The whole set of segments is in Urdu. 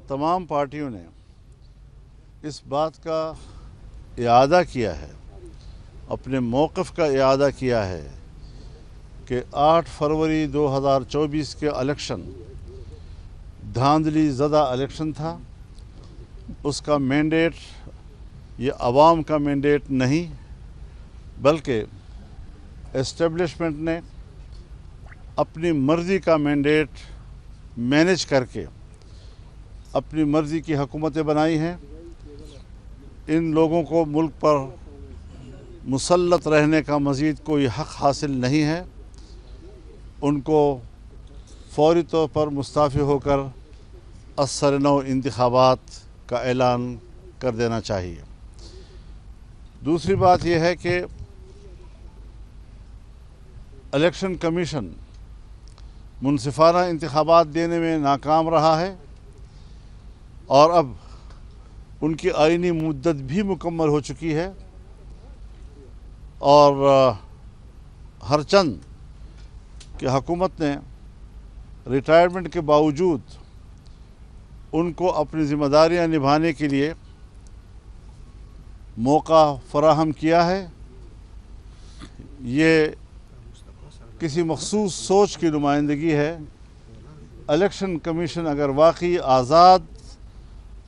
تمام پارٹیوں نے اس بات کا اعادہ کیا ہے، اپنے موقف کا اعادہ کیا ہے کہ 8 فروری 2024 کے الیکشن دھاندلی زدہ الیکشن تھا۔ اس کا مینڈیٹ یہ عوام کا مینڈیٹ نہیں، بلکہ اسٹیبلشمنٹ نے اپنی مرضی کا مینڈیٹ مینیج کر کے اپنی مرضی کی حکومتیں بنائی ہیں۔ ان لوگوں کو ملک پر مسلط رہنے کا مزید کوئی حق حاصل نہیں ہے۔ ان کو فوری طور پر مستعفی ہو کر اثر نو انتخابات کا اعلان کر دینا چاہیے۔ دوسری بات یہ ہے کہ الیکشن کمیشن منصفانہ انتخابات دینے میں ناکام رہا ہے، اور اب ان کی آئینی مدت بھی مکمل ہو چکی ہے، اور ہر چند کہ حکومت نے ریٹائرمنٹ کے باوجود ان کو اپنی ذمہ داریاں نبھانے کے لیے موقع فراہم کیا ہے۔ یہ کسی مخصوص سوچ کی نمائندگی ہے۔ الیکشن کمیشن اگر واقعی آزاد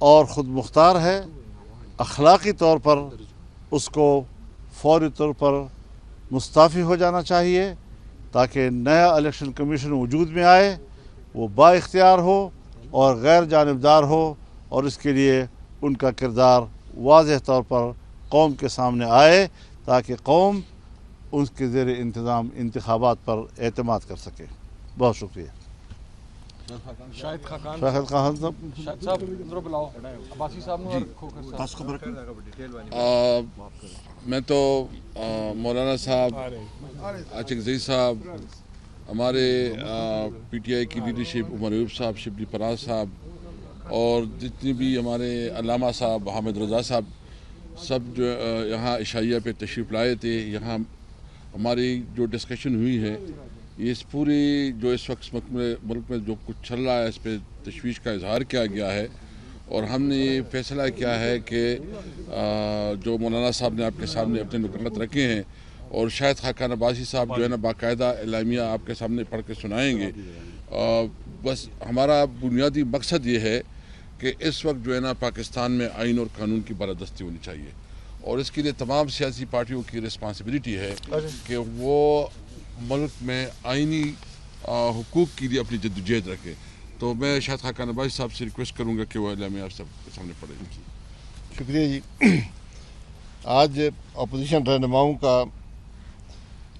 اور خود مختار ہے، اخلاقی طور پر اس کو فوری طور پر مستعفی ہو جانا چاہیے، تاکہ نیا الیکشن کمیشن وجود میں آئے، وہ با اختیار ہو اور غیر جانبدار ہو، اور اس کے لیے ان کا کردار واضح طور پر قوم کے سامنے آئے، تاکہ قوم اس کے زیر انتظام انتخابات پر اعتماد کر سکے۔ بہت شکریہ۔ شاہد خاقان صاحب عباسی صاحب میں تو مولانا صاحب، عاشق زئی صاحب، ہمارے پی ٹی آئی کی لیڈرشپ، عمر ایوب صاحب، شبلی پراز صاحب، اور جتنی بھی ہمارے علامہ صاحب، حامد رضا صاحب، سب جو یہاں عشائیہ پہ تشریف لائے تھے۔ یہاں ہماری جو ڈسکشن ہوئی ہے، یہ اس پوری جو اس وقت ملک میں جو کچھ چل رہا ہے، اس پہ تشویش کا اظہار کیا گیا ہے، اور ہم نے یہ فیصلہ کیا ہے کہ جو مولانا صاحب نے آپ کے سامنے اپنے نکات رکھے ہیں، اور شاہد خاقان عباسی صاحب جو ہے نا باقاعدہ اعلامیہ آپ کے سامنے پڑھ کے سنائیں گے۔ بس ہمارا بنیادی مقصد یہ ہے کہ اس وقت جو ہے نا پاکستان میں آئین اور قانون کی بالادستی ہونی چاہیے، اور اس کے لیے تمام سیاسی پارٹیوں کی رسپانسبلٹی ہے کہ وہ ملک میں آئینی حقوق کے لیے اپنی جدوجہد رکھے۔ تو میں شاہد خاقان عباسی صاحب سے ریکویسٹ کروں گا کہ وہ اعلامیہ آپ سب کے سامنے پڑھیں۔ شکریہ جی۔ آج اپوزیشن رہنماؤں کا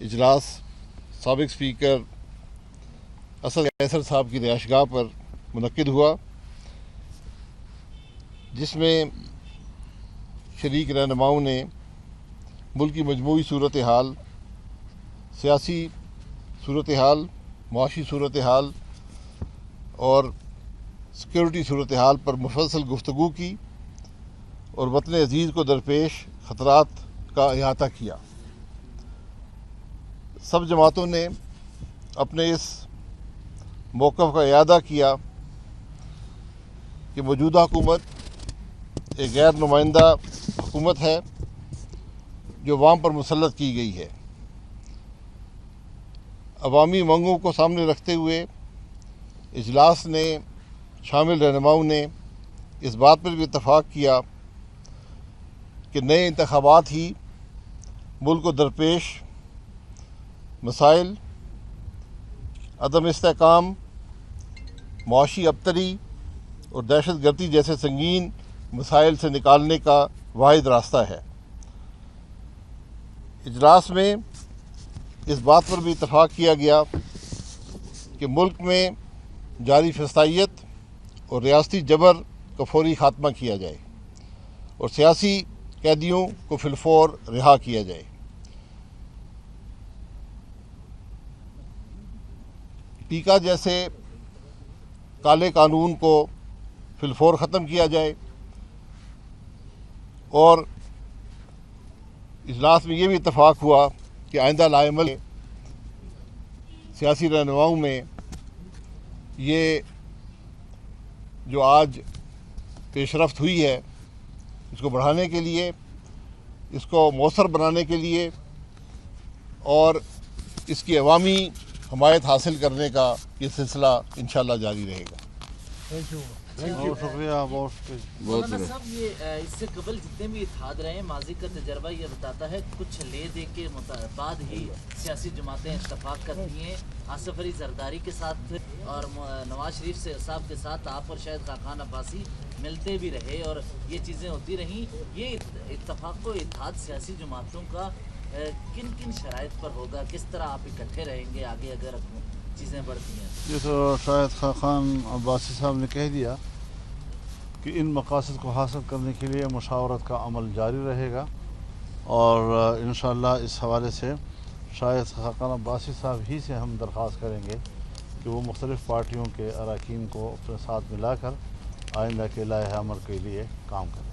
اجلاس سابق اسپیکر اسد قیصر صاحب کی رہائش گاہ پر منعقد ہوا، جس میں شریک رہنماؤں نے ملک کی مجموعی صورتحال، سیاسی صورتحال، معاشی صورتحال اور سیکورٹی صورتحال پر مفصل گفتگو کی، اور وطن عزیز کو درپیش خطرات کا احاطہ کیا۔ سب جماعتوں نے اپنے اس موقف کا اعادہ کیا کہ موجودہ حکومت ایک غیر نمائندہ حکومت ہے جو عوام پر مسلط کی گئی ہے۔ عوامی منگوں کو سامنے رکھتے ہوئے اجلاس نے شامل رہنماؤں نے اس بات پر بھی اتفاق کیا کہ نئے انتخابات ہی ملک کو درپیش مسائل، عدم استحکام، معاشی ابتری اور دہشت گردی جیسے سنگین مسائل سے نکالنے کا واحد راستہ ہے۔ اجلاس میں اس بات پر بھی اتفاق کیا گیا کہ ملک میں جاری فسادیت اور ریاستی جبر کا فوری خاتمہ کیا جائے، اور سیاسی قیدیوں کو فی الفور رہا کیا جائے۔ ٹیکہ جیسے کالے قانون کو فی الفور ختم کیا جائے، اور اجلاس میں یہ بھی اتفاق ہوا کہ آئندہ لائحہ سیاسی رہنماؤں میں یہ جو آج پیش رفت ہوئی ہے اس کو بڑھانے کے لیے، اس کو مؤثر بنانے کے لیے اور اس کی عوامی حمایت حاصل کرنے کا یہ سلسلہ انشاءاللہ جاری رہے گا۔ بہت شکریہ، بہت شکریہ۔ مولانا صاحب، یہ اس سے قبل جتنے بھی اتحاد رہے ہیں، ماضی کا تجربہ یہ بتاتا ہے کچھ لے دے کے بعد ہی سیاسی جماعتیں اتفاق کرتی ہیں۔ آصف علی زرداری کے ساتھ اور نواز شریف صاحب کے ساتھ آپ اور شاہد خاقان عباسی ملتے بھی رہے اور یہ چیزیں ہوتی رہیں۔ یہ اتفاق و اتحاد سیاسی جماعتوں کا کن کن شرائط پر ہوگا؟ کس طرح آپ اکٹھے رہیں گے آگے اگر چیزیں بڑھتی ہیں؟ یہ تو شاہد خاقان عباسی صاحب نے کہہ دیا کہ ان مقاصد کو حاصل کرنے کے لیے مشاورت کا عمل جاری رہے گا، اور انشاءاللہ اس حوالے سے شاہد خاقان عباسی صاحب ہی سے ہم درخواست کریں گے کہ وہ مختلف پارٹیوں کے اراکین کو اپنے ساتھ ملا کر آئندہ کے لائحہ عمل کے لیے کام کریں۔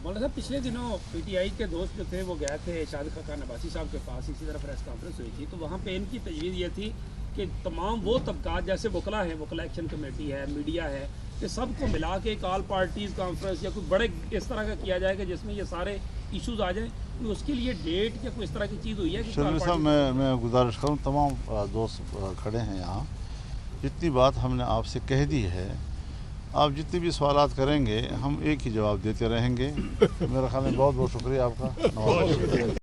مولانا صاحب، پچھلے دنوں پی ٹی آئی کے دوست جو تھے وہ گئے تھے شاہد خاقان عباسی صاحب کے پاس، اسی طرح پریس کانفرنس ہوئی تھی، تو وہاں پہ ان کی تجویز یہ تھی کہ تمام وہ طبقات جیسے وکلا ہیں، وکلا ایکشن کمیٹی ہے، میڈیا ہے، کہ سب کو ملا کے ایک آل پارٹیز کانفرنس یا کوئی بڑے اس طرح کا کیا جائے کہ جس میں یہ سارے ایشوز آ جائیں، اس کے لیے ڈیٹ یا کوئی اس طرح کی چیز ہوئی ہے؟ شرمیل صاحب، میں گزارش کروں، تمام دوست کھڑے ہیں یہاں، جتنی بات ہم نے آپ سے کہہ دی ہے، آپ جتنی بھی سوالات کریں گے ہم ایک ہی جواب دیتے رہیں گے۔ میرا خیال ہے بہت بہت شکریہ آپ کا۔